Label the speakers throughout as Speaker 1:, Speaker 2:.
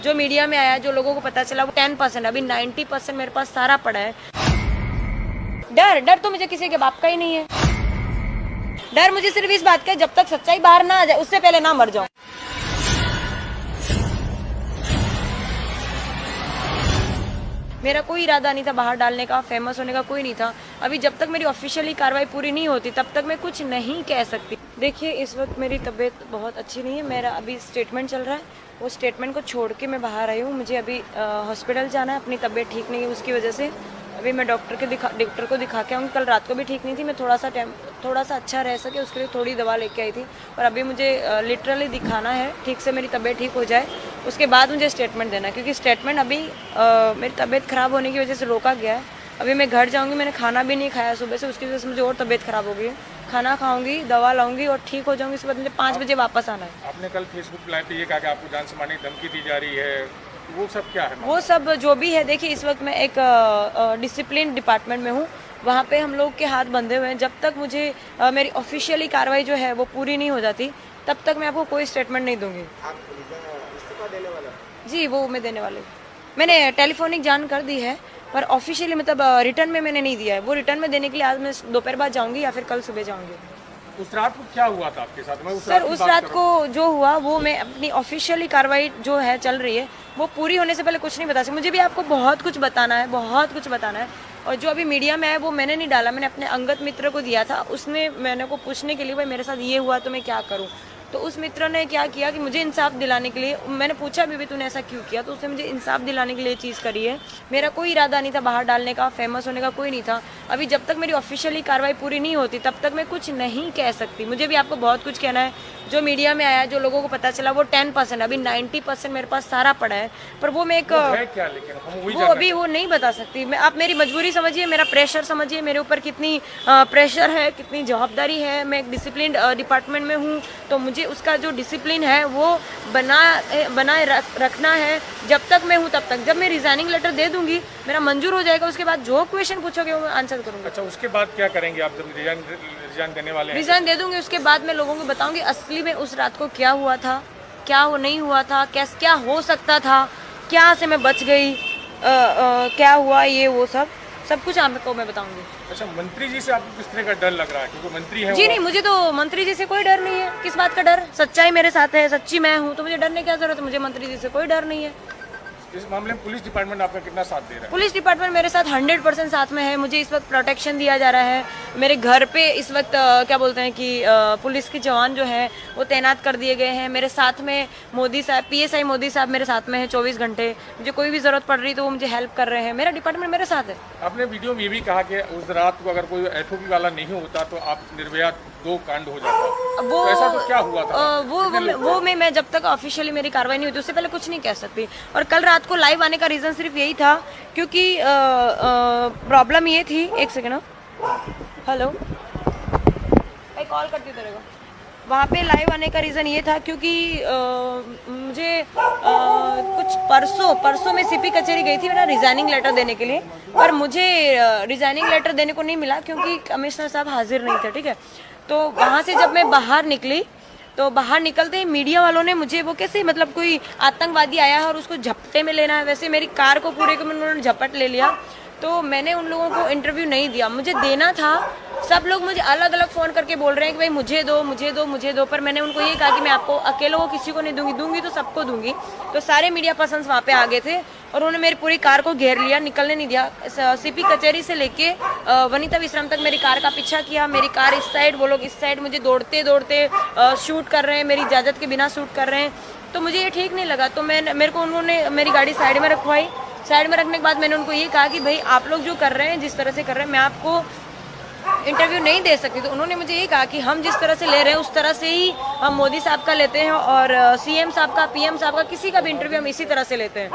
Speaker 1: जो मीडिया में आया, जो लोगों को पता चला वो 10%, अभी 90% मेरे पास सारा पड़ा है। डर तो मुझे किसी के बाप का ही नहीं है। डर मुझे सिर्फ इस बात का है, जब तक सच्चाई बाहर ना आ जाए उससे पहले ना मर जाऊं। मेरा कोई इरादा नहीं था बाहर डालने का, फेमस होने का कोई नहीं था। अभी जब तक मेरी ऑफिशियली कार्रवाई पूरी नहीं होती तब तक मैं कुछ नहीं कह सकती। देखिए, इस वक्त मेरी तबीयत बहुत अच्छी नहीं है। मेरा अभी स्टेटमेंट चल रहा है, वो स्टेटमेंट को छोड़ के मैं बाहर आई हूँ। मुझे अभी हॉस्पिटल जाना है, अपनी तबीयत ठीक नहीं है उसकी वजह से। अभी मैं डॉक्टर को दिखा के आऊँगी। कल रात को भी ठीक नहीं थी, मैं थोड़ा सा अच्छा रह सके उसके लिए थोड़ी दवा लेके आई थी। और अभी मुझे लिटरली दिखाना है, ठीक से मेरी तबीयत ठीक हो जाए उसके बाद मुझे स्टेटमेंट देना है, क्योंकि स्टेटमेंट अभी मेरी तबीयत ख़राब होने की वजह से रोका गया है। अभी मैं घर जाऊँगी, मैंने खाना भी नहीं खाया सुबह से, उसकी वजह से मुझे और तबीयत ख़राब हो गई है। खाना खाऊंगी, दवा लाऊंगी और ठीक हो जाऊंगी। उसके बाद मुझे 5 बजे वापस आना है।
Speaker 2: आपने कल फेसबुक लाइव पे ये कहा कि आपको जान से मारने की धमकी दी जा रही है, वो सब क्या है?
Speaker 1: वो सब जो भी है, देखिए इस वक्त मैं एक डिसिप्लिन डिपार्टमेंट में हूँ, वहाँ पे हम लोग के हाथ बंधे हुए हैं। जब तक मुझे मेरी ऑफिशियली कार्रवाई जो है वो पूरी नहीं हो जाती तब तक मैं आपको कोई स्टेटमेंट नहीं दूंगी।
Speaker 3: आप इस्तीफा देने वाला?
Speaker 1: जी, वो मैं देने वाली हूँ। मैंने टेलीफोनिक जान कर दी है, पर ऑफिशियली मतलब रिटर्न में मैंने नहीं दिया है। वो रिटर्न में देने के लिए आज मैं दोपहर बाद जाऊँगी या फिर कल सुबह जाऊँगी।
Speaker 2: उस रात को क्या हुआ था आपके साथ?
Speaker 1: सर, उस रात को जो हुआ वो मैं अपनी ऑफिशियली कार्रवाई जो है चल रही है वो पूरी होने से पहले कुछ नहीं बता सकती। मुझे भी आपको बहुत कुछ बताना है, बहुत कुछ बताना है। और जो अभी मीडिया में है वो मैंने नहीं डाला, मैंने अपने अंगत मित्र को दिया था। उसने मैंने को पूछने के लिए भाई मेरे साथ ये हुआ तो मैं क्या करूँ। तो उस मित्र ने क्या किया कि मुझे इंसाफ दिलाने के लिए, मैंने पूछा भी तूने ऐसा क्यों किया, तो उसने मुझे इंसाफ दिलाने के लिए चीज़ करी है। मेरा कोई इरादा नहीं था बाहर डालने का, फेमस होने का कोई नहीं था। अभी जब तक मेरी ऑफिशियली कार्रवाई पूरी नहीं होती तब तक मैं कुछ नहीं कह सकती। मुझे भी आपको बहुत कुछ कहना है। जो मीडिया में आया, जो लोगों को पता चला वो 10%, अभी 90% मेरे पास सारा पड़ा है। पर वो मैं एक
Speaker 2: क्या, लेकिन
Speaker 1: वो अभी वो नहीं बता सकती मैं। आप मेरी मजबूरी समझिए, मेरा प्रेशर समझिए, मेरे ऊपर कितनी प्रेशर है, कितनी जवाबदारी है। मैं एक डिसिप्लिन डिपार्टमेंट में हूँ, तो मुझे उसका जो डिसिप्लिन है वो बनाए रखना है। जब तक मैं हूँ तब तक। जब मैं रिजाइनिंग लेटर दे दूंगी, मेरा मंजूर हो जाएगा, उसके बाद जो क्वेश्चन पूछोगे वो मैं आंसर करूँगी।
Speaker 2: अच्छा, उसके बाद क्या करेंगे आप जब रिजाइन देने वाले हैं?
Speaker 1: रिजाइन दे दूंगी, उसके बाद मैं लोगों को बताऊंगी असली में उस रात को क्या हुआ था, क्या वो नहीं हुआ था, क्या हो सकता था, क्या से मैं बच गई, क्या हुआ, ये वो सब कुछ आपको मैं बताऊंगी।
Speaker 2: अच्छा, मंत्री जी से आपको किस तरह का डर लग रहा है? क्योंकि मंत्री है
Speaker 1: जी नहीं, मुझे तो मंत्री जी से कोई डर नहीं है। किस बात का डर? सच्चाई मेरे साथ है, सच्ची मैं हूँ, तो मुझे डरने की क्या जरूरत है। मुझे मंत्री जी से कोई डर नहीं है।
Speaker 2: इस मामले में पुलिस डिपार्टमेंट आपका कितना साथ दे रहा है?
Speaker 1: पुलिस डिपार्टमेंट मेरे साथ 100% साथ में है। मुझे इस वक्त प्रोटेक्शन दिया जा रहा है। मेरे घर पे इस वक्त क्या बोलते हैं कि पुलिस के जवान जो हैं वो तैनात कर दिए गए हैं। मेरे साथ में मोदी साहब, PSI मोदी साहब मेरे साथ में है 24 घंटे। मुझे कोई भी जरूरत पड़ रही तो वो मुझे हेल्प कर रहे हैं। मेरा डिपार्टमेंट मेरे साथ है।
Speaker 2: आपने वीडियो में ये भी कहा कि उस रात को अगर कोई FOP वाला नहीं होता तो आप निर्भया 2 कांड हो जाता।
Speaker 1: वो
Speaker 2: तो ऐसा तो क्या हुआ था?
Speaker 1: वो मैं जब तक ऑफिशियली मेरी कार्रवाई नहीं होती उससे पहले कुछ नहीं कह सकती। और कल रात को लाइव आने का रीजन सिर्फ यही था क्योंकि प्रॉब्लम ये थी। एक सेकेंड, हेलो, भाई कॉल करती तेरे को। वहाँ पे लाइव आने का रीज़न ये था क्योंकि मुझे कुछ परसों में CP कचहरी गई थी मेरा रिजाइनिंग लेटर देने के लिए, पर मुझे रिजाइनिंग लेटर देने को नहीं मिला क्योंकि कमिश्नर साहब हाजिर नहीं थे। ठीक है, तो वहाँ से जब मैं बाहर निकली तो बाहर निकलते ही मीडिया वालों ने मुझे वो कैसे मतलब कोई आतंकवादी आया है और उसको झपटे में लेना है, वैसे मेरी कार को पूरे को उन्होंने झपट ले लिया। तो मैंने उन लोगों को इंटरव्यू नहीं दिया, मुझे देना था। सब लोग मुझे अलग अलग फ़ोन करके बोल रहे हैं कि भाई मुझे दो, पर मैंने उनको ये कहा कि मैं आपको अकेले को किसी को नहीं दूंगी तो सबको दूंगी। तो सारे मीडिया पर्सन्स वहाँ पे आ गए थे और उन्होंने मेरी पूरी कार को घेर लिया, निकलने नहीं दिया। CP कचहरी से लेके वनिता विश्राम तक मेरी कार का पीछा किया। मेरी कार इस साइड, वो लोग इस साइड, मुझे दौड़ते शूट कर रहे हैं, मेरी इजाज़त के बिना शूट कर रहे हैं। तो मुझे ये ठीक नहीं लगा, तो मेरे को उन्होंने मेरी गाड़ी साइड में रखवाई। साइड में रखने के बाद मैंने उनको ये कहा कि भाई आप लोग जो कर रहे हैं, जिस तरह से कर रहे हैं, मैं आपको इंटरव्यू नहीं दे सकती। तो उन्होंने मुझे ये कहा कि हम जिस तरह से ले रहे हैं उस तरह से ही हम मोदी साहब का लेते हैं और CM साहब का, PM साहब का, किसी का भी इंटरव्यू हम इसी तरह से लेते हैं,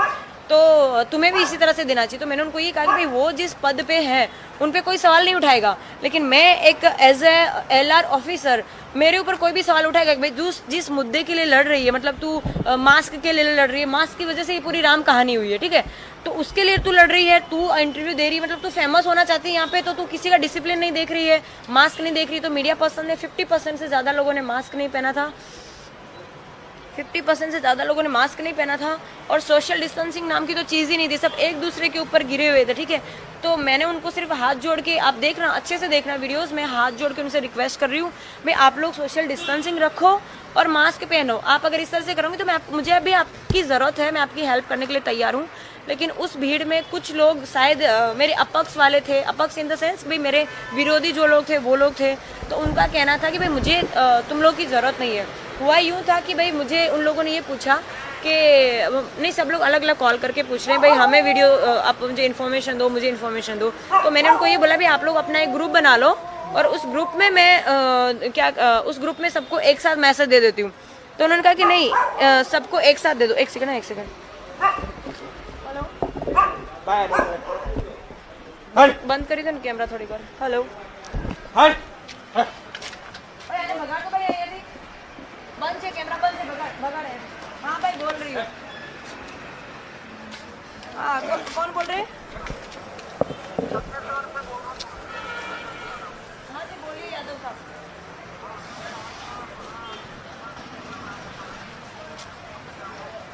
Speaker 1: तो तुम्हें भी इसी तरह से देना चाहिए। तो मैंने उनको ये कहा कि भाई वो जिस पद पे हैं उन पे कोई सवाल नहीं उठाएगा, लेकिन मैं एक एज ए LR ऑफिसर मेरे ऊपर कोई भी सवाल उठाएगा कि भाई जिस मुद्दे के लिए लड़ रही है, मतलब तू मास्क के लिए लड़ रही है, मास्क की वजह से ये पूरी राम कहानी हुई है, ठीक है, तो उसके लिए तू लड़ रही है, तू इंटरव्यू दे रही है, मतलब तू फेमस होना चाहती है यहाँ पे, तो तू किसी का डिसिप्लिन नहीं देख रही है, मास्क नहीं देख रही। तो मीडिया पर्सन ने 50% से ज़्यादा लोगों ने मास्क नहीं पहना था। 50% से ज़्यादा लोगों ने मास्क नहीं पहना था और सोशल डिस्टेंसिंग नाम की तो चीज़ ही नहीं थी, सब एक दूसरे के ऊपर गिरे हुए थे, ठीक है। तो मैंने उनको सिर्फ हाथ जोड़ के, आप देखना अच्छे से देखना वीडियोस में, हाथ जोड़ के उनसे रिक्वेस्ट कर रही हूँ भाई आप लोग सोशल डिस्टेंसिंग रखो और मास्क पहनो। आप अगर इस तरह से करोगे तो मुझे अभी आपकी ज़रूरत है, मैं आपकी हेल्प करने के लिए तैयार हूँ। लेकिन उस भीड़ में कुछ लोग शायद मेरे अपक्ष वाले थे, अपक्ष इन द सेंस भाई मेरे विरोधी जो लोग थे वो लोग थे, तो उनका कहना था कि भाई मुझे तुम लोग की ज़रूरत नहीं है। हुआ यूँ था कि भाई मुझे उन लोगों ने ये पूछा कि नहीं, सब लोग अलग अलग कॉल करके पूछ रहे हैं भाई हमें वीडियो, आप मुझे इन्फॉर्मेशन दो, मुझे इन्फॉर्मेशन दो। तो मैंने उनको ये बोला भाई आप लोग अपना एक ग्रुप बना लो और उस ग्रुप में मैं उस ग्रुप में सबको एक साथ मैसेज दे देती हूँ। तो उन्होंने कहा कि नहीं, सबको एक साथ दे दो। एक सेकंड बंद करी दो कैमरा थोड़ी बार। हेलो बंद से कैमरा बंद से भगा रहे हैं। हाँ भाई बोल रही हूँ। हाँ कौन बोल रहे हैं? हाँ जी बोलिए यादव साहब।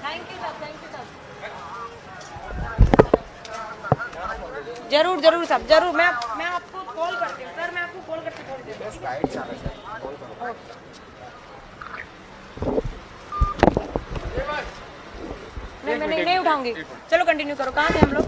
Speaker 1: Thank you sir. जरूर जरूर साहब जरूर, मैं आपको कॉल करती हूँ सर, मैं आपको कॉल करती हूँ थोड़ी देर। मैं नहीं उठाऊंगी। चलो कंटिन्यू करो, कहाँ थे हम लोग?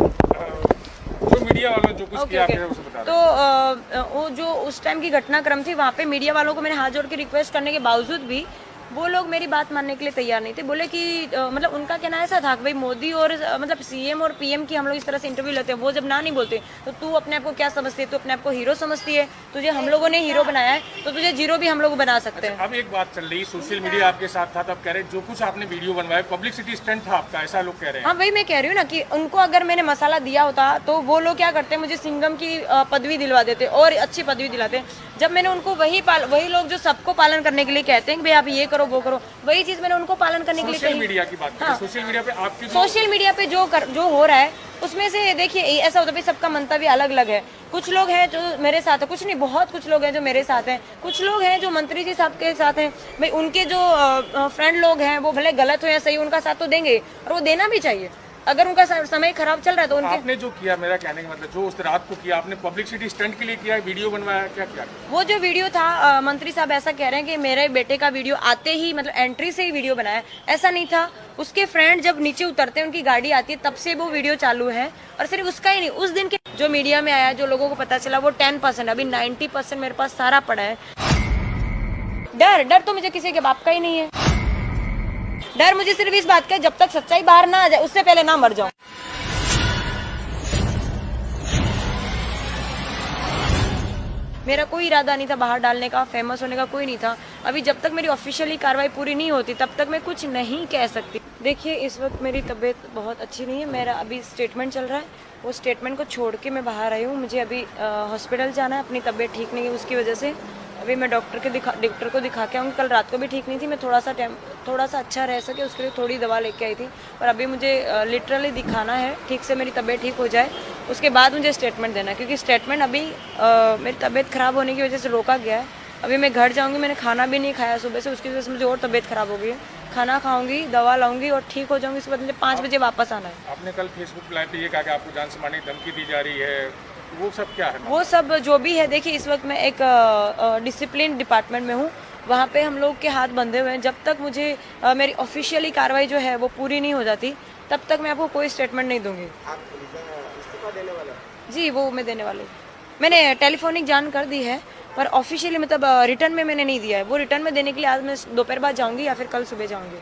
Speaker 2: जो मीडिया वालों ने जो कुछ किया आपने उसे बता
Speaker 1: तो वो जो उस टाइम की घटनाक्रम थी वहाँ पे मीडिया वालों को मैंने हाथ जोड़ के रिक्वेस्ट करने के बावजूद भी वो लोग मेरी बात मानने के लिए तैयार नहीं थे। बोले कि मतलब उनका कहना ऐसा था कि भाई मोदी और मतलब सीएम और पीएम की हम लोग इस तरह से इंटरव्यू लेते हैं, वो जब ना नहीं बोलते तो तू अपने आप को क्या समझती है, तू अपने आप को हीरो समझती है, तुझे हम लोगों ने हीरो बनाया है तो तुझे जीरो भी हम लोग बना सकते हैं।
Speaker 2: अब एक बात चल रही, सोशल मीडिया आपके साथ था, तब कह रहे जो कुछ आपने वीडियो बनवाया पब्लिसिटी स्टंट था आपका, ऐसा लोग कह रहे हैं।
Speaker 1: हाँ वही मैं कह रही हूँ ना कि उनको अगर मैंने मसाला दिया होता तो वो लोग क्या करते, मुझे सिंघम की पदवी दिलवा देते और अच्छी पदवी दिलाते। जब मैंने उनको वही लोग जो सबको पालन करने के लिए कहते हैं कि भाई आप ये करो वो करो, वही चीज मैंने उनको पालन करने के लिए
Speaker 2: सोशल मीडिया की बात करें, सोशल मीडिया पे आपकी
Speaker 1: सोशल मीडिया पे जो हो रहा है उसमें से देखिए ऐसा होता है सबका मंतव्य अलग अलग है। कुछ लोग हैं जो मेरे साथ है, कुछ नहीं बहुत कुछ लोग हैं जो मेरे साथ हैं, कुछ लोग हैं जो मंत्री जी साहब के साथ हैं। भाई उनके जो फ्रेंड लोग हैं वो भले गलत हो या सही, उनका साथ तो देंगे और वो देना भी चाहिए। अगर उनका समय खराब चल रहा है तो उनके
Speaker 2: आपने जो किया, मेरा कहने का मतलब जो उस रात को किया आपने पब्लिसिटी स्टंट के लिए किया, वीडियो बनवाया, क्या किया?
Speaker 1: वो जो वीडियो था मंत्री साहब ऐसा कह रहे हैं कि मेरे बेटे का वीडियो आते ही मतलब एंट्री से ही वीडियो बनाया, ऐसा नहीं था। उसके फ्रेंड जब नीचे उतरते हैं, उनकी गाड़ी आती है, तब से वो वीडियो चालू है। और सिर्फ उसका ही नहीं, उस दिन के जो मीडिया में आया, जो लोगों को पता चला वो 10%, अभी 90% मेरे पास सारा पड़ा है। डर तो मुझे किसी के बाप का ही नहीं है। डर मुझे सिर्फ इस बात का जब तक सच्चाई बाहर ना आ जाए उससे पहले ना मर जाऊं। मेरा कोई इरादा नहीं था बाहर डालने का, फेमस होने का कोई नहीं था। अभी जब तक मेरी ऑफिशियली कार्रवाई पूरी नहीं होती तब तक मैं कुछ नहीं कह सकती। देखिए इस वक्त मेरी तबीयत बहुत अच्छी नहीं है, मेरा अभी स्टेटमेंट चल रहा है, वो स्टेटमेंट को छोड़ के मैं बाहर आई हूँ। मुझे अभी हॉस्पिटल जाना है, अपनी तबीयत ठीक नहीं है उसकी वजह से। अभी मैं डॉक्टर को दिखा के आऊँगी। कल रात को भी ठीक नहीं थी, मैं थोड़ा सा अच्छा रह सके उसके लिए थोड़ी दवा लेके आई थी। और अभी मुझे लिटरली दिखाना है, ठीक से मेरी तबीयत ठीक हो जाए उसके बाद मुझे स्टेटमेंट देना है, क्योंकि स्टेटमेंट अभी मेरी तबीयत ख़राब होने की वजह से रोका गया है। अभी मैं घर जाऊँगी, मैंने खाना भी नहीं खाया सुबह से, उसकी वजह से मुझे और तबीयत ख़राब हो गई है। खाना खाऊंगी, दवा लाऊंगी और ठीक हो जाऊंगी। उसके बाद मुझे 5 बजे वापस आना है।
Speaker 2: आपने कल फेसबुक लाइव पे ये कहा कि आपको जान से मारने की धमकी दी जा रही है, वो सब क्या है?
Speaker 1: वो सब जो भी है, देखिए इस वक्त मैं एक डिसिप्लिन डिपार्टमेंट में हूँ, वहाँ पे हम लोग के हाथ बंधे हुए हैं। जब तक मुझे मेरी ऑफिशियली कार्रवाई जो है वो पूरी नहीं हो जाती तब तक मैं आपको कोई स्टेटमेंट नहीं दूंगी।
Speaker 3: आप इस्तीफा देने वाला?
Speaker 1: जी वो मैं देने वाली, मैंने टेलीफोनिक जान कर दी है पर ऑफिशियली मतलब रिटर्न में मैंने नहीं दिया है। वो रिटर्न में देने के लिए आज मैं दोपहर बाद जाऊँगी या फिर कल सुबह जाऊँगी।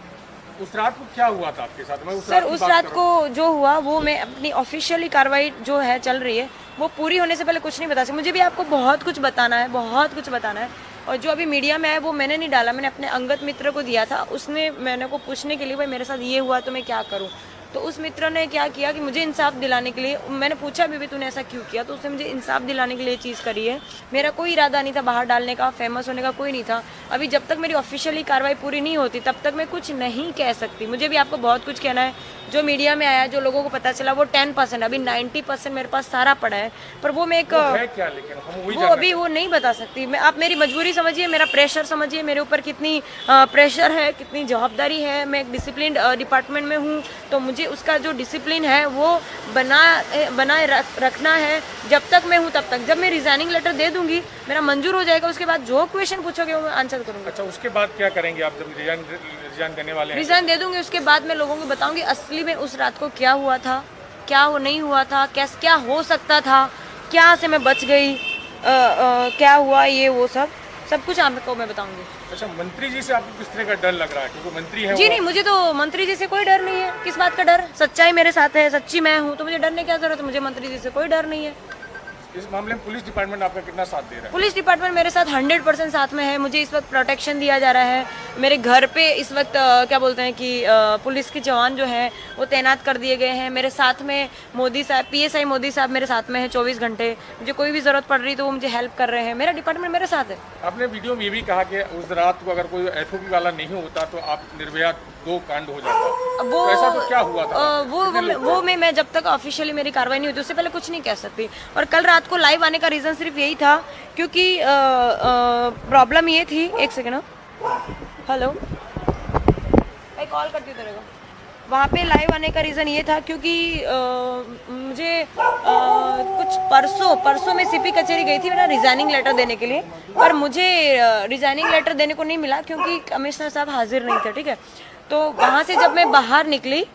Speaker 2: उस रात को क्या हुआ था आपके साथ?
Speaker 1: सर उस रात को जो हुआ वो मैं अपनी ऑफिशियली कार्रवाई जो है चल रही है वो पूरी होने से पहले कुछ नहीं बता सकती। मुझे भी आपको बहुत कुछ बताना है और जो अभी मीडिया में है वो मैंने नहीं डाला, मैंने अपने अंगत मित्र को दिया था। उसने मैंने को पूछने के लिए भाई मेरे साथ ये हुआ तो मैं क्या करूं। तो उस मित्र ने क्या किया कि मुझे इंसाफ दिलाने के लिए, मैंने पूछा भी तूने ऐसा क्यों किया, तो उसने मुझे इंसाफ दिलाने के लिए ये चीज़ करी है। मेरा कोई इरादा नहीं था बाहर डालने का, फेमस होने का कोई नहीं था। अभी जब तक मेरी ऑफिशियली कार्रवाई पूरी नहीं होती तब तक मैं कुछ नहीं कह सकती। मुझे भी आपको बहुत कुछ कहना है। जो मीडिया में आया, जो लोगों को पता चला, वो 10%, अभी 90% मेरे पास सारा पड़ा है। पर वो मैं एक
Speaker 2: है क्या, लेकिन हम वही
Speaker 1: वो अभी वो नहीं बता सकती मैं। आप मेरी मजबूरी समझिए, मेरा प्रेशर समझिए, मेरे ऊपर कितनी प्रेशर है, कितनी जवाबदारी है। मैं एक डिसिप्लिन डिपार्टमेंट में हूँ, तो मुझे उसका जो डिसिप्लिन है वो बनाए रखना है। जब तक मैं हूँ तब तक। जब मैं रिजाइनिंग लेटर दे दूंगी, मेरा मंजूर हो जाएगा, उसके बाद जो क्वेश्चन पूछोगे वो मैं आंसर करूँगी।
Speaker 2: अच्छा, उसके बाद क्या करेंगे आप जब रिजाइन देने वाले हैं?
Speaker 1: रिजाइन दे दूंगी, उसके बाद मैं लोगों को बताऊंगी असली में उस रात को क्या हुआ था, क्या वो नहीं हुआ था, क्या हो सकता था, क्या से मैं बच गई, क्या हुआ, ये वो सब कुछ आपको मैं बताऊंगी।
Speaker 2: अच्छा, मंत्री जी से आपको किस तरह का डर लग रहा है, क्योंकि मंत्री है
Speaker 1: जी
Speaker 2: वो?
Speaker 1: नहीं, मुझे तो मंत्री जी से कोई डर नहीं है। किस बात का डर? सच्चाई मेरे साथ है, सच्ची मैं हूँ, तो मुझे डरने की क्या जरूरत है? मुझे मंत्री जी से कोई डर नहीं है।
Speaker 2: इस मामले में पुलिस डिपार्टमेंट आपका कितना साथ दे रहा है?
Speaker 1: पुलिस डिपार्टमेंट मेरे साथ 100% साथ में है। मुझे इस वक्त प्रोटेक्शन दिया जा रहा है। मेरे घर पे इस वक्त क्या बोलते हैं कि पुलिस के जवान जो हैं वो तैनात कर दिए गए हैं। मेरे साथ में मोदी साहब, PSI मोदी साहब मेरे साथ में है 24 घंटे। मुझे कोई भी ज़रूरत पड़ रही तो वो मुझे हेल्प कर रहे हैं। मेरा डिपार्टमेंट मेरे साथ है।
Speaker 2: आपने वीडियो में ये भी कहा कि उस रात को अगर कोई FOP वाला नहीं होता तो आप निर्भया 2 कांड हो जाता।
Speaker 1: वो
Speaker 2: तो ऐसा तो क्या हुआ था?
Speaker 1: वो मैं जब तक ऑफिशियली मेरी कार्रवाई नहीं होती उससे पहले कुछ नहीं कह सकती। और कल रात को लाइव आने का रीज़न सिर्फ यही था क्योंकि प्रॉब्लम ये थी। एक सेकेंड, हेलो भाई, कॉल करती हूँ तेरे को। वहाँ पे लाइव आने का रीज़न ये था क्योंकि मुझे कुछ परसों में CP कचहरी गई थी मेरा रिजाइनिंग लेटर देने के लिए, पर मुझे रिजाइनिंग लेटर देने को नहीं मिला क्योंकि कमिश्नर साहब हाजिर नहीं थे। ठीक है, तो वहाँ से जब मैं बाहर निकली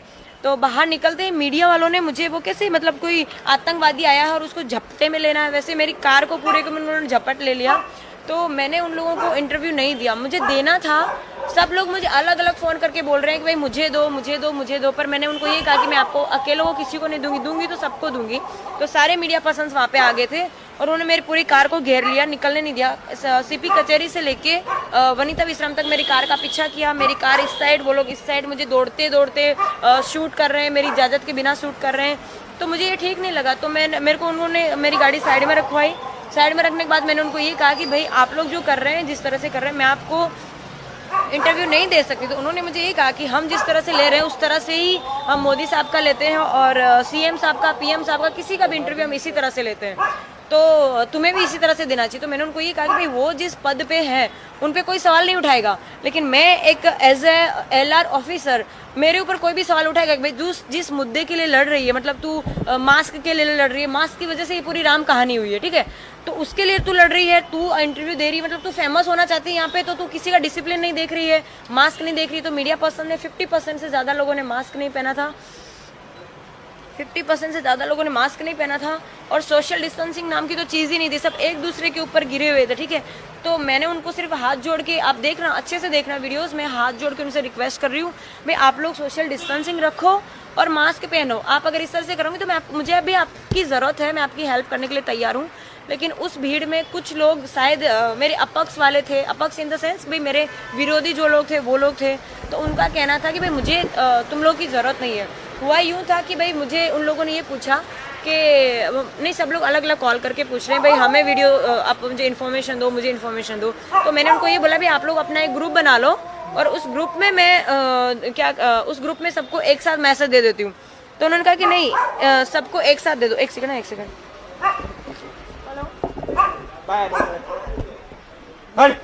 Speaker 1: तो बाहर निकलते ही मीडिया वालों ने मुझे वो कैसे, मतलब कोई आतंकवादी आया है और उसको झपटे में लेना है, वैसे मेरी कार को पूरे को उन्होंने झपट ले लिया। तो मैंने उन लोगों को इंटरव्यू नहीं दिया, मुझे देना था। सब लोग मुझे अलग अलग फ़ोन करके बोल रहे हैं कि भाई मुझे दो, पर मैंने उनको ये कहा कि मैं आपको अकेले को किसी को नहीं दूंगी तो सबको दूंगी। तो सारे मीडिया पर्सन्स वहाँ पे आ गए थे और उन्होंने मेरी पूरी कार को घेर लिया, निकलने नहीं दिया। CP कचहरी से लेके वनिता विश्राम तक मेरी कार का पीछा किया। मेरी कार इस साइड, वो लोग इस साइड, मुझे दौड़ते शूट कर रहे हैं, मेरी इजाज़त के बिना शूट कर रहे हैं। तो मुझे ये ठीक नहीं लगा, तो मेरे को उन्होंने मेरी गाड़ी साइड में रखवाई। साइड में रखने के बाद मैंने उनको ये कहा कि भाई आप लोग जो कर रहे हैं, जिस तरह से कर रहे हैं, मैं आपको इंटरव्यू नहीं दे सकती। तो उन्होंने मुझे ये कहा कि हम जिस तरह से ले रहे हैं उस तरह से ही हम मोदी साहब का लेते हैं और CM साहब का, PM साहब का, किसी का भी इंटरव्यू हम इसी तरह से लेते हैं, तो तुम्हें भी इसी तरह से देना चाहिए। तो मैंने उनको ये कहा कि भाई वो जिस पद पे है उन पे कोई सवाल नहीं उठाएगा, लेकिन मैं एक एज ए LR ऑफिसर मेरे ऊपर कोई भी सवाल उठाएगा कि भाई जिस मुद्दे के लिए लड़ रही है, मतलब तू मास्क के लिए लड़ रही है, मास्क की वजह से ये पूरी राम कहानी हुई है, ठीक है, तो उसके लिए तू लड़ रही है, तू इंटरव्यू दे रही है, मतलब तू फेमस होना चाहती है यहाँ पे, तो तू किसी का डिसिप्लिन नहीं देख रही है, मास्क नहीं देख रही। तो मीडिया पर्सन ने 50% से ज़्यादा लोगों ने मास्क नहीं पहना था, 50% से ज़्यादा लोगों ने मास्क नहीं पहना था और सोशल डिस्टेंसिंग नाम की तो चीज़ ही नहीं थी, सब एक दूसरे के ऊपर गिरे हुए थे। ठीक है, तो मैंने उनको सिर्फ हाथ जोड़ के, आप देखना, अच्छे से देखना वीडियोस में, हाथ जोड़ के उनसे रिक्वेस्ट कर रही हूँ, भाई आप लोग सोशल डिस्टेंसिंग रखो और मास्क पहनो। आप अगर इस तरह से करोगे तो मुझे अभी आपकी ज़रूरत है, मैं आपकी हेल्प करने के लिए तैयार हूँ। लेकिन उस भीड़ में कुछ लोग शायद मेरे अपक्ष वाले थे, अपक्ष इन द सेंस भाई मेरे विरोधी जो लोग थे वो लोग थे, तो उनका कहना था कि भाई मुझे तुम लोग की ज़रूरत नहीं है। हुआ यूँ था कि भाई मुझे उन लोगों ने ये पूछा कि नहीं, सब लोग अलग अलग कॉल करके पूछ रहे हैं भाई हमें वीडियो, आप मुझे इन्फॉर्मेशन दो, मुझे इन्फॉर्मेशन दो। तो मैंने उनको ये बोला भाई आप लोग अपना एक ग्रुप बना लो और उस ग्रुप में मैं उस ग्रुप में सबको एक साथ मैसेज दे देती हूँ। तो उन्होंने कहा कि नहीं, सबको एक साथ दे दो। एक सेकंड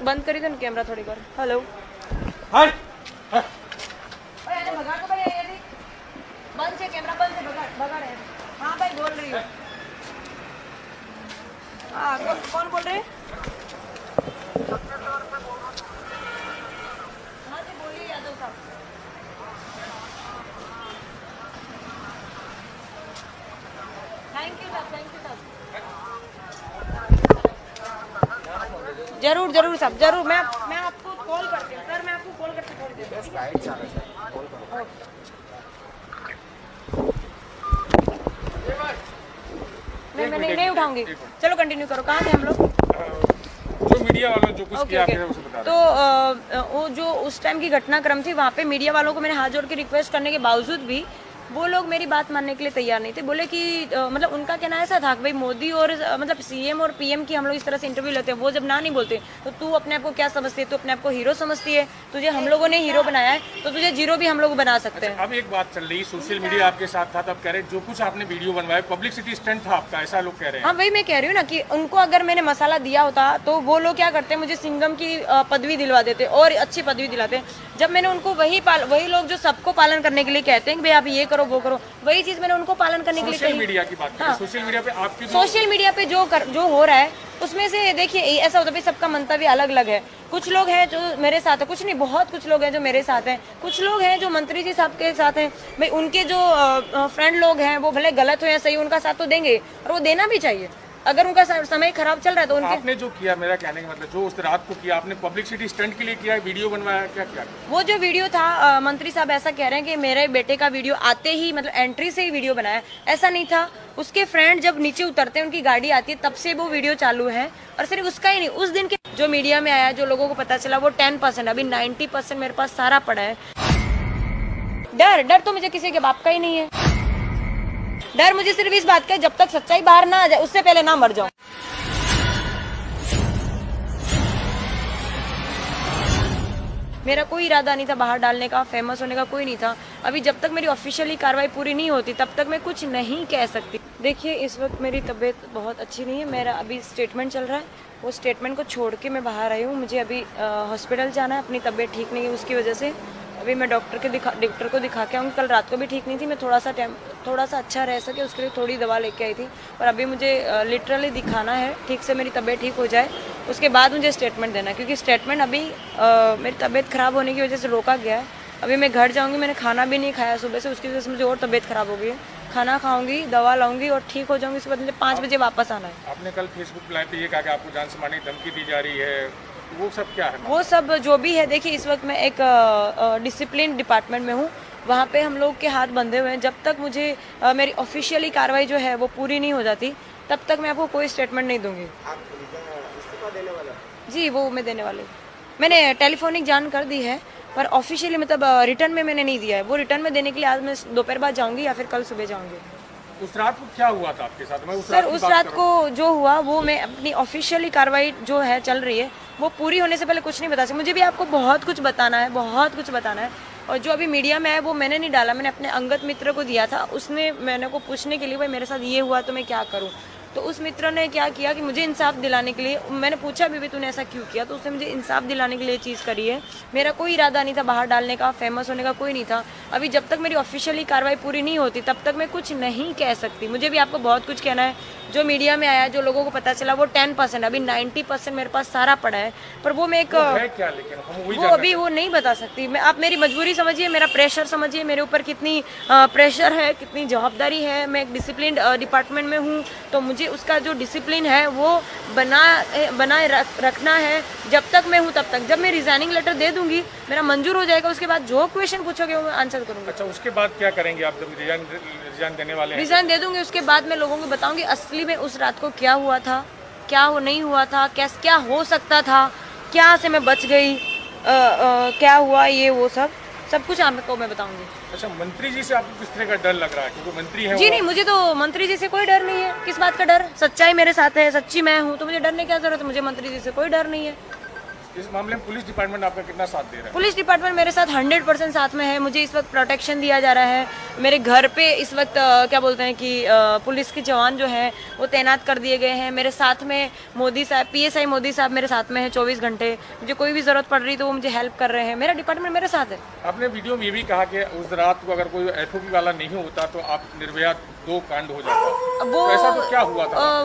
Speaker 1: बंद करी दो कैमरा थोड़ी बार। हेलो, बंद से कैमरा बंद से भगा रहे हैं। हाँ भाई बोल रही हूँ। हाँ कौन बोल रहे हैं? हाँ जी बोलिए यादव साहब। थैंक यू साहब, थैंक यू साहब। जरूर साहब, जरूर। मैं आपको कॉल करती हूँ सर, मैं आपको कॉल करके थोड़ी देर। मैं नहीं उठाऊंगी। चलो कंटिन्यू करो, कहाँ थे हम लोग?
Speaker 2: जो मीडिया वालों जो कुछ किया आपने उसे बता।
Speaker 1: तो वो जो उस टाइम की घटनाक्रम थी, वहाँ पे मीडिया वालों को मैंने हाथ जोड़ के रिक्वेस्ट करने के बावजूद भी वो लोग मेरी बात मानने के लिए तैयार नहीं थे। बोले कि मतलब उनका कहना ऐसा था कि भाई मोदी और मतलब सीएम और पीएम की हम लोग इस तरह से इंटरव्यू लेते हैं, वो जब ना नहीं बोलते तो तू अपने आप को क्या समझती है, तू अपने आप को हीरो समझती है, तुझे हम लोगों ने हीरो बनाया है तो तुझे जीरो भी हम लोग बना सकते हैं।
Speaker 2: अब एक बात चल रही, सोशल मीडिया आपके साथ था तब कह रहे जो कुछ आपने वीडियो बनवाया पब्लिसिटी स्टंट था आपका, ऐसा लोग कह रहे हैं।
Speaker 1: हाँ वही मैं कह रही हूँ ना कि उनको अगर मैंने मसाला दिया होता तो वो लोग क्या करते, मुझे सिंघम की पदवी दिलवा देते और अच्छी पदवी दिलाते। जब मैंने उनको वही लोग जो सबको पालन करने के लिए कहते हैं कि भाई आप ये करो वो करो, वही चीज मैंने उनको पालन करने के लिए
Speaker 2: सोशल मीडिया की बात करें, सोशल मीडिया पे आपकी
Speaker 1: सोशल मीडिया पे जो हो रहा है उसमें से देखिए ऐसा होता है, सबका मंतव्य अलग अलग है। कुछ लोग हैं जो मेरे साथ है, कुछ नहीं बहुत कुछ लोग हैं जो मेरे साथ हैं, कुछ लोग हैं जो मंत्री जी साहब के साथ हैं। भाई उनके जो फ्रेंड लोग हैं वो भले गलत हो या सही, उनका साथ तो देंगे और वो देना भी चाहिए। अगर उनका समय खराब चल रहा है तो उनके
Speaker 2: आपने जो किया, मेरा कहने का मतलब जो उस रात को किया आपने पब्लिसिटी स्टंट के लिए किया, वीडियो बनवाया, क्या क्या?
Speaker 1: वो जो वीडियो था मंत्री साहब ऐसा कह रहे हैं कि मेरे बेटे का वीडियो आते ही मतलब एंट्री से ही वीडियो बनाया, ऐसा नहीं था। उसके फ्रेंड जब नीचे उतरते हैं, उनकी गाड़ी आती है, तब से वो वीडियो चालू है। और सिर्फ उसका ही नहीं, उस दिन के जो मीडिया में आया, जो लोगों को पता चला, वो 10%, अभी 90% मेरे पास सारा पड़ा है। डर तो मुझे किसी के बाप का ही नहीं है। डर मुझे सिर्फ इस बात का है, जब तक सच्चाई बाहर ना आ जाए उससे पहले ना मर जाऊं। मेरा कोई इरादा नहीं था बाहर डालने का, फेमस होने का कोई नहीं था। अभी जब तक मेरी ऑफिशियली कार्रवाई पूरी नहीं होती तब तक मैं कुछ नहीं कह सकती। देखिए इस वक्त मेरी तबीयत बहुत अच्छी नहीं है, मेरा अभी स्टेटमेंट चल रहा है, वो स्टेटमेंट को छोड़ के मैं बाहर आई हूँ। मुझे अभी हॉस्पिटल जाना है, अपनी तबीयत ठीक नहीं है उसकी वजह से। अभी मैं डॉक्टर को दिखा के आऊँगी। कल रात को भी ठीक नहीं थी, मैं थोड़ा सा अच्छा रह सके उसके लिए थोड़ी दवा लेके आई थी। और अभी मुझे लिटरली दिखाना है, ठीक से मेरी तबीयत ठीक हो जाए उसके बाद मुझे स्टेटमेंट देना है, क्योंकि स्टेटमेंट अभी मेरी तबीयत ख़राब होने की वजह से रोका गया है। अभी मैं घर जाऊँगी, मैंने खाना भी नहीं खाया सुबह से, उसकी वजह से मुझे और तबीयत ख़राब हो गई है। खाना खाऊंगी, दवा लाऊंगी और ठीक हो जाऊंगी। उसके बाद मुझे 5 बजे वापस आना है।
Speaker 2: आपने कल फेसबुक लाइव पे ये कहा कि आपको जान से मारने की धमकी दी जा रही है, वो सब क्या है?
Speaker 1: वो सब जो भी है, देखिए इस वक्त मैं एक डिसिप्लिन डिपार्टमेंट में हूँ, वहाँ पे हम लोग के हाथ बंधे हुए हैं। जब तक मुझे मेरी ऑफिशियली कार्रवाई जो है वो पूरी नहीं हो जाती तब तक मैं आपको कोई स्टेटमेंट नहीं दूंगी।
Speaker 3: आप इस्तीफा देने वाला?
Speaker 1: जी वो मैं देने वाली हूँ। मैंने टेलीफोनिक जान कर दी है पर ऑफिशियली मतलब रिटर्न में मैंने नहीं दिया है। वो रिटर्न में देने के लिए आज मैं दोपहर बाद जाऊँगी या फिर कल सुबह जाऊँगी।
Speaker 2: उस रात को क्या हुआ था आपके साथ? मैं
Speaker 1: सर उस रात को जो हुआ वो मैं अपनी ऑफिशियली कार्रवाई जो है चल रही है वो पूरी होने से पहले कुछ नहीं बता सकती। मुझे भी आपको बहुत कुछ बताना है और जो अभी मीडिया में है वो मैंने नहीं डाला, मैंने अपने अंगत मित्र को दिया था। उसने मैंने को पूछने के लिए भाई मेरे साथ ये हुआ तो मैं क्या करूं, तो उस मित्र ने क्या किया कि मुझे इंसाफ दिलाने के लिए, मैंने पूछा भी तूने ऐसा क्यों किया, तो उसने मुझे इंसाफ दिलाने के लिए चीज़ करी है। मेरा कोई इरादा नहीं था बाहर डालने का, फेमस होने का कोई नहीं था। अभी जब तक मेरी ऑफिशियली कार्रवाई पूरी नहीं होती तब तक मैं कुछ नहीं कह सकती। मुझे भी आपको बहुत कुछ कहना है। जो मीडिया में आया, जो लोगों को पता चला, वो 10%, अभी 90% मेरे पास सारा पड़ा है। पर वो मैं एक
Speaker 2: क्या, लेकिन हम
Speaker 1: वो अभी वो नहीं बता सकती मैं। आप मेरी मजबूरी समझिए, मेरा प्रेशर समझिए, मेरे ऊपर कितनी प्रेशर है, कितनी जवाबदारी है। मैं एक डिसिप्लिन डिपार्टमेंट में हूँ तो मुझे उसका जो डिसिप्लिन है वो बनाए रखना है। जब तक मैं हूँ तब तक, जब मैं रिजाइनिंग लेटर दे दूंगी, मेरा मंजूर हो जाएगा, उसके बाद जो क्वेश्चन पूछोगे वो मैं आंसर करूंगी।
Speaker 2: अच्छा, उसके बाद क्या करेंगे आप जब रिजाइन देने वाले हैं?
Speaker 1: रिजाइन दे दूंगी, उसके बाद मैं लोगों को बताऊंगी असली में उस रात को क्या हुआ था, क्या वो नहीं हुआ था, क्या हो सकता था, क्या से मैं बच गई, क्या हुआ, ये वो सब कुछ आपको मैं बताऊंगी।
Speaker 2: अच्छा, मंत्री जी से आपको किस तरह का डर लग रहा है? क्योंकि मंत्री है
Speaker 1: जी नहीं, मुझे तो मंत्री जी से कोई डर नहीं है। किस बात का डर? सच्चाई मेरे साथ है, सच्ची मैं हूँ, तो मुझे डरने की क्या जरूरत है? मुझे मंत्री जी से कोई डर नहीं है।
Speaker 2: इस मामले में पुलिस डिपार्टमेंट आपका कितना साथ दे रहा है?
Speaker 1: पुलिस डिपार्टमेंट मेरे साथ 100% साथ में है। मुझे इस वक्त प्रोटेक्शन दिया जा रहा है। मेरे घर पे इस वक्त क्या बोलते हैं कि पुलिस के जवान जो हैं वो तैनात कर दिए गए हैं। मेरे साथ में मोदी साहब, PSI मोदी साहब मेरे साथ में है 24 घंटे। मुझे कोई भी जरूरत पड़ रही तो वो मुझे हेल्प कर रहे हैं। मेरा डिपार्टमेंट मेरे साथ है।
Speaker 2: आपने वीडियो में ये भी कहा कि उस रात को अगर कोई FOP वाला नहीं होता तो आप निर्भया 2 कांड हो जाता।
Speaker 1: वो
Speaker 2: तो ऐसा तो क्या हुआ था?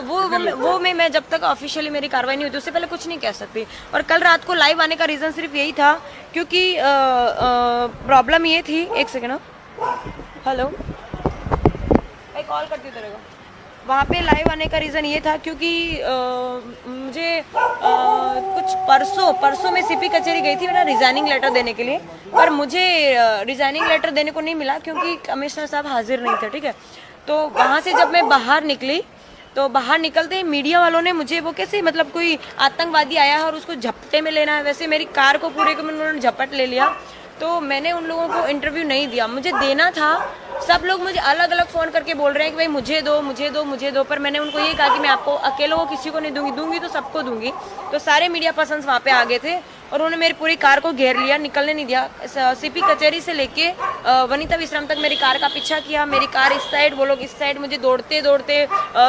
Speaker 1: वो मैं जब तक ऑफिशियली मेरी कार्रवाई नहीं होती उससे पहले कुछ नहीं कह सकती। और कल रात को लाइव आने का रीजन सिर्फ यही था क्योंकि प्रॉब्लम ये थी। एक सेकेंड, हेलो, मैं कॉल करती हूँ तेरे को। वहाँ पे लाइव आने का रीज़न ये था क्योंकि मुझे कुछ परसों में CP कचहरी गई थी मेरा रिजाइनिंग लेटर देने के लिए, पर मुझे रिजाइनिंग लेटर देने को नहीं मिला क्योंकि कमिश्नर साहब हाजिर नहीं थे। ठीक है, तो वहाँ से जब मैं बाहर निकली तो बाहर निकलते ही मीडिया वालों ने मुझे वो कैसे मतलब कोई आतंकवादी आया है और उसको झपटे में लेना है, वैसे मेरी कार को पूरे को उन्होंने झपट ले लिया। तो मैंने उन लोगों को इंटरव्यू नहीं दिया, मुझे देना था सब लोग मुझे अलग अलग फ़ोन करके बोल रहे हैं कि भाई मुझे दो मुझे दो मुझे दो, पर मैंने उनको ये कहा कि मैं आपको अकेले को किसी को नहीं दूंगी, दूंगी तो सबको दूंगी। तो सारे मीडिया पर्सन्स वहाँ पे आ गए थे और उन्होंने मेरी पूरी कार को घेर लिया, निकलने नहीं दिया। सीपी कचहरी से लेके वनिता विश्राम तक मेरी कार का पीछा किया। मेरी कार इस साइड, वो लोग इस साइड, मुझे दौड़ते दौड़ते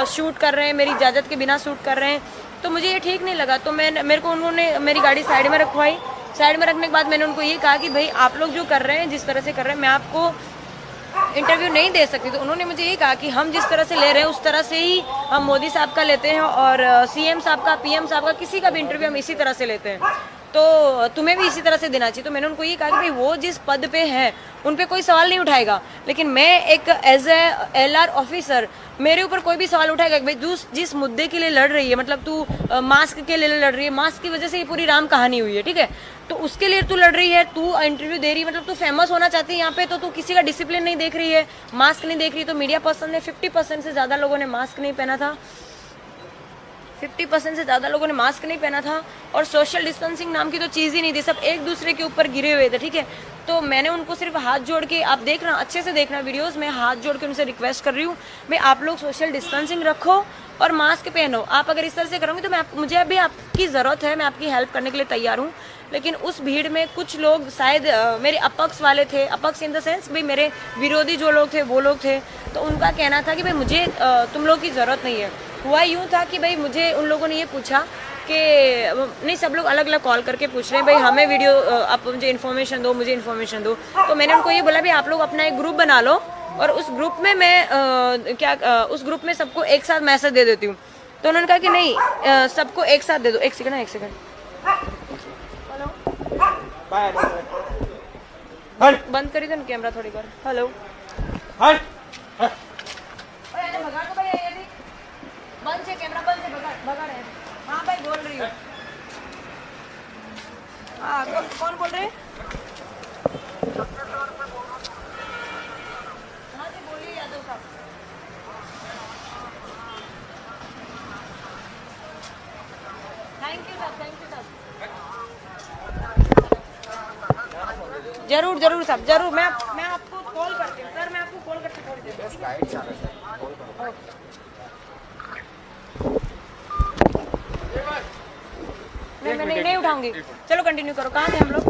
Speaker 1: शूट कर रहे हैं, मेरी इजाज़त के बिना शूट कर रहे हैं। तो मुझे ये ठीक नहीं लगा, तो मेरे को उन्होंने मेरी गाड़ी साइड में रखवाई। साइड में रखने के बाद मैंने उनको ये कहा कि भाई आप लोग जो कर रहे हैं, जिस तरह से कर रहे हैं, मैं आपको इंटरव्यू नहीं दे सकती। तो उन्होंने मुझे ये कहा कि हम जिस तरह से ले रहे हैं उस तरह से ही हम मोदी साहब का लेते हैं और सीएम साहब का, पीएम साहब का, किसी का भी इंटरव्यू हम इसी तरह से लेते हैं, तो तुम्हें भी इसी तरह से देना चाहिए। तो मैंने उनको ये कहा कि भाई वो जिस पद पे है उन पे कोई सवाल नहीं उठाएगा, लेकिन मैं एक एज ए LR ऑफिसर मेरे ऊपर कोई भी सवाल उठाएगा कि भाई जिस मुद्दे के लिए लड़ रही है, मतलब तू मास्क के लिए लड़ रही है, मास्क की वजह से ये पूरी राम कहानी हुई है, ठीक है, तो उसके लिए तू लड़ रही है, तू इंटरव्यू दे रही है, मतलब तू फेमस होना चाहती है यहाँ पे, तो तू किसी का डिसिप्लिन नहीं देख रही है, मास्क नहीं देख रही। तो मीडिया पर्सन ने 50% से ज़्यादा लोगों ने मास्क नहीं पहना था, 50% से ज़्यादा लोगों ने मास्क नहीं पहना था और सोशल डिस्टेंसिंग नाम की तो चीज़ ही नहीं थी, सब एक दूसरे के ऊपर गिरे हुए थे, ठीक है। तो मैंने उनको सिर्फ हाथ जोड़ के, आप देखना अच्छे से देखना वीडियोस में, हाथ जोड़ के उनसे रिक्वेस्ट कर रही हूँ भाई आप लोग सोशल डिस्टेंसिंग रखो और मास्क पहनो। आप अगर इस तरह से करोगे तो मुझे अभी आपकी ज़रूरत है, मैं आपकी हेल्प करने के लिए तैयार हूँ। लेकिन उस भीड़ में कुछ लोग शायद मेरे अपक्ष वाले थे, अपक्ष इन द सेंस भाई मेरे विरोधी जो लोग थे वो लोग थे, तो उनका कहना था कि भाई मुझे तुम लोग की ज़रूरत नहीं है। हुआ यूँ था कि भाई मुझे उन लोगों ने ये पूछा कि नहीं, सब लोग अलग अलग कॉल करके पूछ रहे हैं भाई हमें वीडियो, आप मुझे इन्फॉर्मेशन दो, मुझे इन्फॉर्मेशन दो। तो मैंने उनको ये बोला भाई आप लोग अपना एक ग्रुप बना लो और उस ग्रुप में मैं उस ग्रुप में सबको एक साथ मैसेज दे देती हूँ। तो उन्होंने कहा कि नहीं, सबको एक साथ दे दो। एक सेकंड हेलो, बंद करी दो कैमरा थोड़ी बार। हेलो, बंद से कैमरा बंद से भगा रहे हैं। हाँ भाई बोल रही हूँ। हाँ कौन बोल रहे हैं? हाँ जी बोलिए यादव साहब। थैंक यू साहब, थैंक यू साहब। जरूर जरूर साहब, जरूर। मैं आपको कॉल करती हूँ सर, मैं आपको कॉल करके थोड़ी देर। मैं नहीं उठाऊंगी। चलो कंटिन्यू करो, कहाँ थे हम लोग?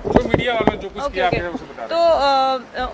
Speaker 2: जो मीडिया वालों ने जो कुछ किया आपने उसे बता।
Speaker 1: तो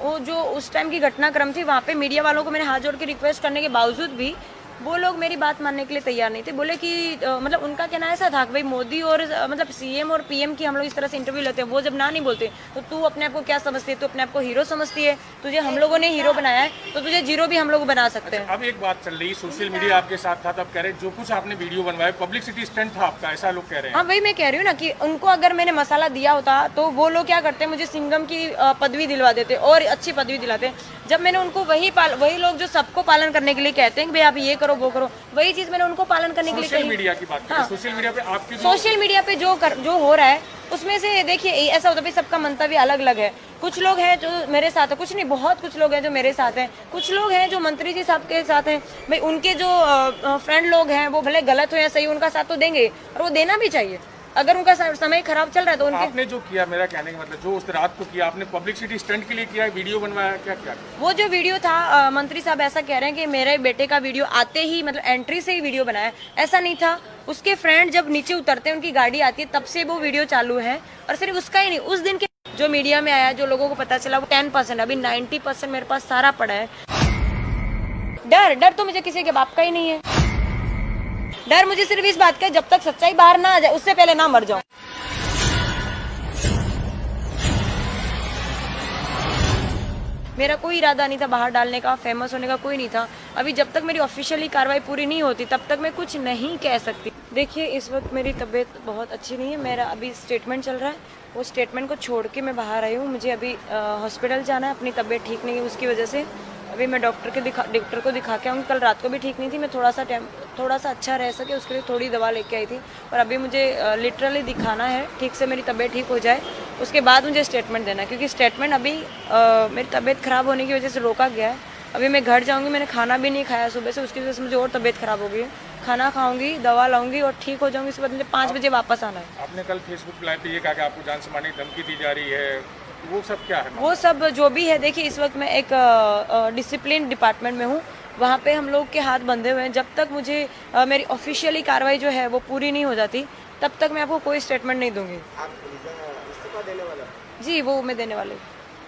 Speaker 1: वो जो उस टाइम की घटनाक्रम थी, वहाँ पे मीडिया वालों को मैंने हाथ जोड़ के रिक्वेस्ट करने के बावजूद भी वो लोग मेरी बात मानने के लिए तैयार नहीं थे। बोले कि मतलब उनका कहना ऐसा था कि भाई मोदी और मतलब सीएम और पीएम की हम लोग इस तरह से इंटरव्यू लेते हैं, वो जब ना नहीं बोलते तो तू अपने आप को क्या समझती है? तू अपने आप को हीरो समझती है? तुझे हम लोगों ने हीरो बनाया है तो तुझे जीरो भी हम लोग बना सकते हैं।
Speaker 2: अब एक बात चल रही, सोशल मीडिया आपके साथ था, तब कह रहे जो कुछ आपने वीडियो बनवाया पब्लिसिटी स्टंट था आपका, ऐसा लोग कह रहे हैं।
Speaker 1: हाँ वही मैं कह रही हूँ ना कि उनको अगर मैंने मसाला दिया होता तो वो लोग क्या करते, मुझे सिंघम की पदवी दिलवा देते और अच्छी पदवी दिलाते। जब मैंने उनको वही लोग जो सबको पालन करने के लिए कहते हैं कि भाई आप ये करो वो करो, वही चीज मैंने उनको पालन करने के लिए कही।
Speaker 2: सोशल मीडिया की बात करें, सोशल मीडिया पे आपकी
Speaker 1: सोशल मीडिया पे जो हो रहा है उसमें से देखिए ऐसा होता है, सबका मंतव्य अलग अलग है। कुछ लोग हैं जो मेरे साथ है, कुछ नहीं, बहुत कुछ लोग हैं जो मेरे साथ हैं, कुछ लोग हैं जो मंत्री जी साहब के साथ हैं। भाई उनके जो फ्रेंड लोग हैं वो भले गलत हो या सही, उनका साथ तो देंगे और वो देना भी चाहिए। अगर उनका समय खराब चल रहा है तो उनके
Speaker 2: आपने जो किया, मेरा कहने का मतलब जो उस रात को किया आपने पब्लिसिटी स्टंट के लिए किया, वीडियो बनवाया, क्या क्या?
Speaker 1: वो जो वीडियो था मंत्री साहब ऐसा कह रहे हैं कि मेरे बेटे का वीडियो आते ही मतलब एंट्री से ही वीडियो बनाया, ऐसा नहीं था। उसके फ्रेंड जब नीचे उतरते हैं, उनकी गाड़ी आती है, तब से वो वीडियो चालू है। और सिर्फ उसका ही नहीं, उस दिन के जो मीडिया में आया, जो लोगों को पता चला, वो 10%, अभी 90% मेरे पास सारा पड़ा है। डर तो मुझे किसी के बाप का ही नहीं है। डर मुझे सिर्फ इस बात का है, जब तक सच्चाई बाहर ना आ जाए उससे पहले ना मर जाऊं। मेरा कोई इरादा नहीं था बाहर डालने का, फेमस होने का कोई नहीं था। अभी जब तक मेरी ऑफिशियली कार्रवाई पूरी नहीं होती तब तक मैं कुछ नहीं कह सकती। देखिए इस वक्त मेरी तबीयत बहुत अच्छी नहीं है, मेरा अभी स्टेटमेंट चल रहा है, वो स्टेटमेंट को छोड़ के मैं बाहर आई हूँ। मुझे अभी हॉस्पिटल जाना है, अपनी तबीयत ठीक नहीं है उसकी वजह से। अभी मैं डॉक्टर को दिखा के आऊँगी। कल रात को भी ठीक नहीं थी, मैं थोड़ा सा अच्छा रह सके उसके लिए थोड़ी दवा लेके आई थी। और अभी मुझे लिटरली दिखाना है, ठीक से मेरी तबीयत ठीक हो जाए उसके बाद मुझे स्टेटमेंट देना है, क्योंकि स्टेटमेंट अभी मेरी तबीयत ख़राब होने की वजह से रोका गया है। अभी मैं घर जाऊँगी, मैंने खाना भी नहीं खाया सुबह से, उसकी वजह से मुझे और तबीयत ख़राब हो गई है। खाना खाऊंगी, दवा लाऊंगी और ठीक हो जाऊंगी। उसके बाद मुझे 5 बजे वापस आना है।
Speaker 2: आपने कल फेसबुक लाइव पे ये कहा कि आपको जान से मारने की धमकी दी जा रही है, वो सब क्या है?
Speaker 1: वो सब जो भी है, देखिए इस वक्त मैं एक डिसिप्लिन डिपार्टमेंट में हूँ, वहाँ पे हम लोग के हाथ बंधे हुए हैं। जब तक मुझे मेरी ऑफिशियली कार्रवाई जो है वो पूरी नहीं हो जाती, तब तक मैं आपको कोई स्टेटमेंट नहीं दूंगी।
Speaker 3: आप इस्तीफा देने वाला?
Speaker 1: जी, वो मैं देने वाली हूँ।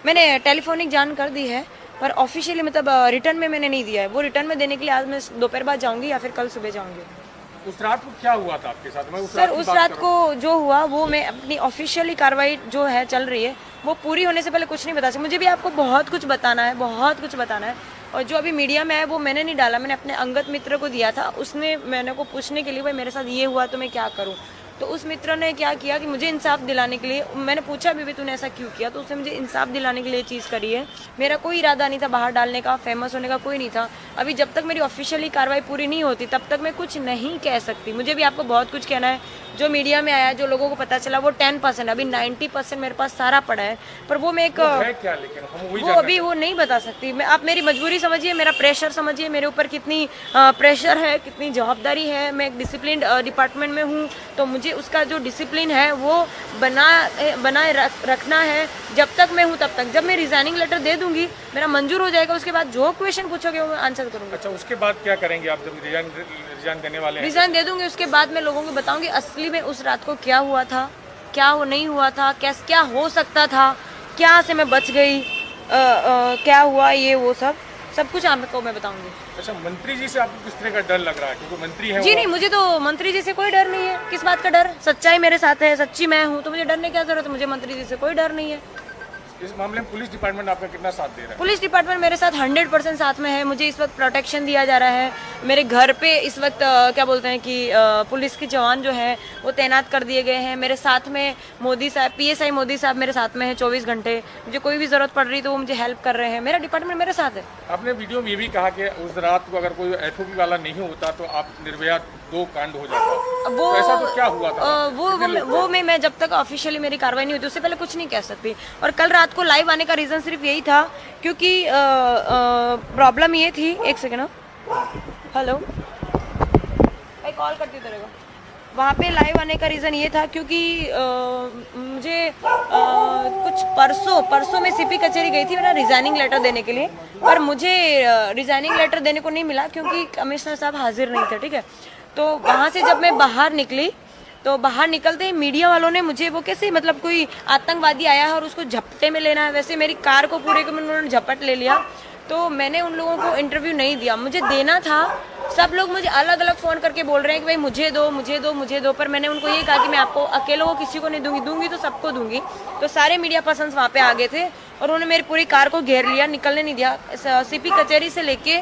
Speaker 1: मैंने टेलीफोनिक जान कर दी है, पर ऑफिशियली मतलब रिटर्न में मैंने नहीं दिया है। वो रिटर्न में देने के लिए आज मैं दोपहर बाद जाऊंगी या फिर कल सुबह जाऊंगी।
Speaker 2: उस रात को क्या हुआ था आपके साथ? मैं
Speaker 1: सर,
Speaker 2: की
Speaker 1: उस
Speaker 2: बात
Speaker 1: रात
Speaker 2: कर रहा
Speaker 1: को जो हुआ वो मैं अपनी ऑफिशियली कार्रवाई जो है चल रही है, वो पूरी होने से पहले कुछ नहीं बता सकती। मुझे भी आपको बहुत कुछ बताना है, बहुत कुछ बताना है। और जो अभी मीडिया में है वो मैंने नहीं डाला, मैंने अपने अंगत मित्र को दिया था। उसने मैंने को पूछने के लिए भाई मेरे साथ ये हुआ तो मैं क्या करूँ। तो उस मित्र ने क्या किया कि मुझे इंसाफ दिलाने के लिए, मैंने पूछा भी तूने ऐसा क्यों किया, तो उसने मुझे इंसाफ दिलाने के लिए चीज़ करी है। मेरा कोई इरादा नहीं था बाहर डालने का, फेमस होने का कोई नहीं था। अभी जब तक मेरी ऑफिशियली कार्रवाई पूरी नहीं होती तब तक मैं कुछ नहीं कह सकती। मुझे भी आपको बहुत कुछ कहना है। जो मीडिया में आया, जो लोगों को पता चला, वो 10%, अभी 90% मेरे पास सारा पड़ा है। पर वो मैं एक
Speaker 2: है क्या, लेकिन हम वही
Speaker 1: वो अभी वो नहीं बता सकती मैं। आप मेरी मजबूरी समझिए, मेरा प्रेशर समझिए, मेरे ऊपर कितनी प्रेशर है, कितनी जवाबदारी है। मैं एक डिसिप्लिन डिपार्टमेंट में हूँ, तो मुझे उसका जो डिसिप्लिन है वो बनाए रखना है। जब तक मैं हूँ तब तक। जब मैं रिजाइनिंग लेटर दे दूंगी, मेरा मंजूर हो जाएगा, उसके बाद जो क्वेश्चन पूछोगे वो मैं आंसर करूँगी।
Speaker 2: अच्छा, उसके बाद क्या करेंगे आप जब रिजाइन देने वाले हैं?
Speaker 1: रिजाइन दे दूंगी, उसके बाद मैं लोगों को बताऊंगी असली में उस रात को क्या हुआ था, क्या वो नहीं हुआ था, क्या हो सकता था, क्या से मैं बच गई, क्या हुआ, ये वो सब कुछ आपको मैं बताऊंगी।
Speaker 2: अच्छा, मंत्री जी से आपको किस तरह का डर लग रहा है, क्योंकि मंत्री है
Speaker 1: जी
Speaker 2: वो?
Speaker 1: नहीं, मुझे तो मंत्री जी से कोई डर नहीं है। किस बात का डर? सच्चाई मेरे साथ है, सच्ची मैं हूँ, तो मुझे डरने की क्या जरूरत है। मुझे मंत्री जी से कोई डर नहीं है।
Speaker 2: इस मामले में पुलिस डिपार्टमेंट आपका कितना साथ दे रहा है?
Speaker 1: पुलिस डिपार्टमेंट मेरे साथ 100% साथ में है। मुझे इस वक्त प्रोटेक्शन दिया जा रहा है। मेरे घर पे इस वक्त क्या बोलते हैं कि पुलिस के जवान जो हैं वो तैनात कर दिए गए हैं। मेरे साथ में मोदी साहब, PSI मोदी साहब मेरे साथ में है 24 घंटे। मुझे कोई भी ज़रूरत पड़ रही तो वो मुझे हेल्प कर रहे हैं। मेरा डिपार्टमेंट मेरे साथ है।
Speaker 2: आपने वीडियो में ये भी कहा कि उस रात को अगर कोई FOP वाला नहीं होता तो आप निर्भया 2 कांड हो जाता।
Speaker 1: वो
Speaker 2: तो ऐसा तो क्या हुआ था?
Speaker 1: वो मैं जब तक ऑफिशियली मेरी कार्रवाई नहीं होती उससे पहले कुछ नहीं कह सकती। और कल रात को लाइव आने का रीज़न सिर्फ यही था क्योंकि प्रॉब्लम ये थी। एक सेकेंड, हेलो भाई, कॉल करती हूँ तेरे को। वहाँ पे लाइव आने का रीज़न ये था क्योंकि मुझे कुछ परसों में CP कचहरी गई थी मेरा रिजाइनिंग लेटर देने के लिए, पर मुझे रिजाइनिंग लेटर देने को नहीं मिला क्योंकि कमिश्नर साहब हाजिर नहीं थे। ठीक है, तो वहाँ से जब मैं बाहर निकली तो बाहर निकलते ही मीडिया वालों ने मुझे वो कैसे, मतलब कोई आतंकवादी आया है और उसको झपटे में लेना है, वैसे मेरी कार को पूरे को उन्होंने झपट ले लिया। तो मैंने उन लोगों को इंटरव्यू नहीं दिया, मुझे देना था। सब लोग मुझे अलग अलग फ़ोन करके बोल रहे हैं कि भाई मुझे दो, पर मैंने उनको ये कहा कि मैं आपको अकेलों को किसी को नहीं दूंगी तो सबको दूंगी। तो सारे मीडिया पर्सन्स वहाँ पे आ गए थे और उन्होंने मेरी पूरी कार को घेर लिया, निकलने नहीं दिया। CP कचहरी से लेके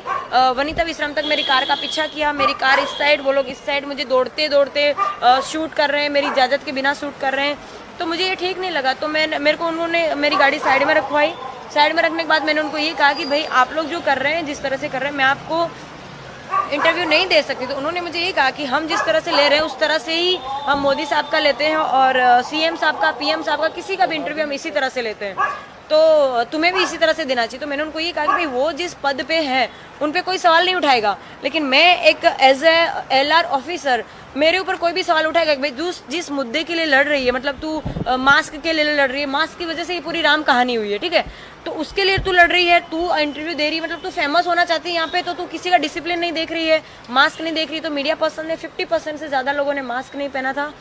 Speaker 1: वनिता विश्राम तक मेरी कार का पीछा किया। मेरी कार इस साइड, वो लोग इस साइड, मुझे दौड़ते शूट कर रहे हैं, मेरी इजाज़त के बिना शूट कर रहे हैं। तो मुझे ये ठीक नहीं लगा, तो मेरे को उन्होंने मेरी गाड़ी साइड में रखवाई। साइड में रखने के बाद मैंने उनको ये कहा कि भाई आप लोग जो कर रहे हैं, जिस तरह से कर रहे हैं, मैं आपको इंटरव्यू नहीं दे सकती। तो उन्होंने मुझे ये कहा कि हम जिस तरह से ले रहे हैं उस तरह से ही हम मोदी साहब का लेते हैं और CM साहब का, PM साहब का, किसी का भी इंटरव्यू हम इसी तरह से लेते हैं, तो तुम्हें भी इसी तरह से देना चाहिए। तो मैंने उनको ये कहा कि भाई वो जिस पद पे हैं उन पे कोई सवाल नहीं उठाएगा, लेकिन मैं एक एज ए LR ऑफिसर, मेरे ऊपर कोई भी सवाल उठाएगा कि भाई जिस मुद्दे के लिए लड़ रही है, मतलब तू मास्क के लिए लड़ रही है, मास्क की वजह से ये पूरी राम कहानी हुई है, ठीक है, तो उसके लिए तू लड़ रही है, तू इंटरव्यू दे रही है, मतलब तू फेमस होना चाहती है यहाँ पे, तो तू किसी का डिसिप्लिन नहीं देख रही है, मास्क नहीं देख रही। तो मीडिया पर्सन ने 50% से ज़्यादा लोगों ने मास्क नहीं पहना था,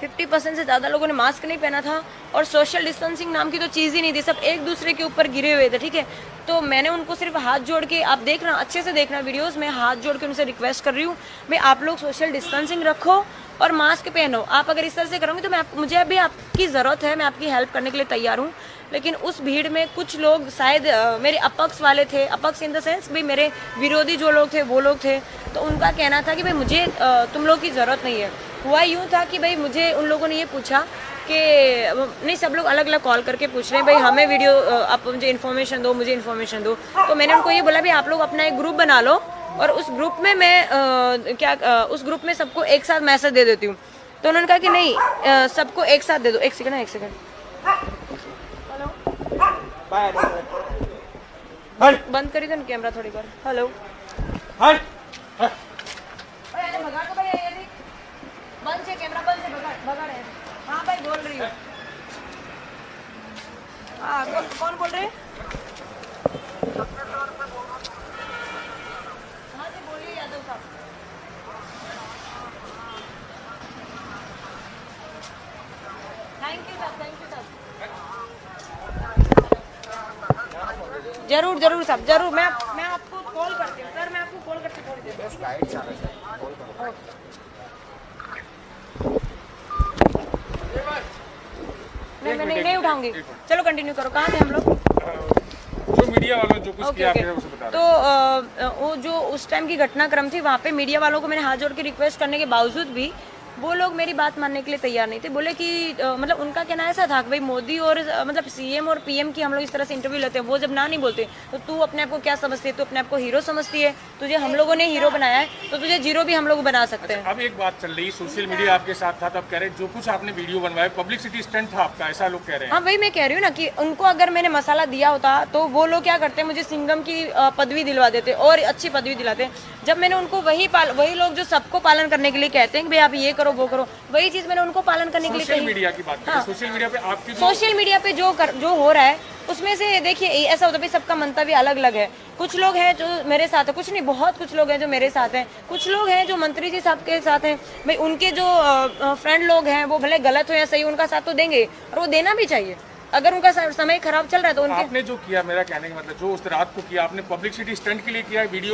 Speaker 1: 50% से ज़्यादा लोगों ने मास्क नहीं पहना था और सोशल डिस्टेंसिंग नाम की तो चीज़ ही नहीं थी, सब एक दूसरे के ऊपर गिरे हुए थे। ठीक है, तो मैंने उनको सिर्फ हाथ जोड़ के, आप देखना, अच्छे से देखना वीडियोस में, हाथ जोड़ के उनसे रिक्वेस्ट कर रही हूँ, मैं आप लोग सोशल डिस्टेंसिंग रखो और मास्क पहनो। आप अगर इस तरह से करोगे तो मुझे अभी आपकी ज़रूरत है, मैं आपकी हेल्प करने के लिए तैयार हूँ। लेकिन उस भीड़ में कुछ लोग शायद मेरे अपक्ष वाले थे, अपक्ष इन द सेंस भाई मेरे विरोधी जो लोग थे वो लोग थे, तो उनका कहना था कि भाई मुझे तुम लोग की ज़रूरत नहीं है। हुआ यूँ था कि भाई मुझे उन लोगों ने ये पूछा कि नहीं, सब लोग अलग अलग कॉल करके पूछ रहे हैं भाई हमें वीडियो, आप मुझे इन्फॉर्मेशन दो, मुझे इन्फॉर्मेशन दो। तो मैंने उनको ये बोला भाई आप लोग अपना एक ग्रुप बना लो और उस ग्रुप में मैं उस ग्रुप में सबको एक साथ मैसेज दे देती हूँ। तो उन्होंने कहा कि नहीं, सबको एक साथ दे दो। एक सेकंड। हेलो, बंद करी दो ना कैमरा थोड़ी बार। हेलो, भगा रहे हैं। हाँ भाई बोल रही हूँ। हाँ कौन बोल रहे हैं? हाँ जी बोलिए यादव साहब। Thank you sir, thank you sir. जरूर जरूर साहब, जरूर। मैं आपको कॉल करती हूँ सर, मैं आपको कॉल करती हूँ थोड़ी देर में।
Speaker 3: बस लाइट चाह रहा है, कॉल करो।
Speaker 1: मैं नहीं उठाऊंगी। चलो कंटिन्यू करो। कहाँ थे हम लोग?
Speaker 2: जो मीडिया वालों ने जो कुछ
Speaker 1: ओके
Speaker 2: किया
Speaker 1: ओके।
Speaker 2: आपने उसे बता रहे
Speaker 1: तो वो जो उस टाइम की घटनाक्रम थी, वहाँ पे मीडिया वालों को मैंने हाथ जोड़ के रिक्वेस्ट करने के बावजूद भी वो लोग मेरी बात मानने के लिए तैयार नहीं थे। बोले कि मतलब उनका कहना ऐसा था कि भाई मोदी और मतलब सीएम और पीएम की हम लोग इस तरह से इंटरव्यू लेते हैं, वो जब ना नहीं बोलते तो तू अपने आप को क्या समझती है? तू अपने आप को हीरो समझती है? तुझे हम लोगों ने हीरो बनाया है तो तुझे जीरो भी हम लोग बना सकते हैं।
Speaker 2: अब एक बात चल रही, सोशल मीडिया आपके साथ था, तब कह रहे जो कुछ आपने वीडियो बनवाया पब्लिसिटी स्टंट था आपका, ऐसा लोग कह रहे हैं।
Speaker 1: हाँ वही मैं कह रही हूँ ना कि उनको अगर मैंने मसाला दिया होता तो वो लोग क्या करते, मुझे सिंघम की पदवी दिलवा देते और अच्छी पदवी दिलाते। जब मैंने उनको वही लोग जो सबको पालन करने के लिए कहते हैं कि भाई आप ये करो वो करो, वही चीज मैंने उनको पालन करने के लिए
Speaker 2: सोशल
Speaker 1: कही।
Speaker 2: मीडिया की बात करें,
Speaker 1: हाँ।
Speaker 2: सोशल मीडिया पे आपकी जो
Speaker 1: सोशल मीडिया पे जो हो रहा है उसमें से देखिए ऐसा होता है, सबका मंतव्य अलग अलग है। कुछ लोग हैं जो मेरे साथ है, कुछ नहीं, बहुत कुछ लोग हैं जो मेरे साथ हैं। कुछ लोग हैं जो मंत्री जी साहब के साथ हैं। भाई उनके जो फ्रेंड लोग हैं वो भले गलत हो या सही, उनका साथ तो देंगे और वो देना भी चाहिए। अगर उनका समय खराब चल रहा है तो उनके
Speaker 2: आपने जो किया, मेरा कहने का मतलब जो उस रात को किया आपने पब्लिसिटी स्टंट के लिए किया, वीडियो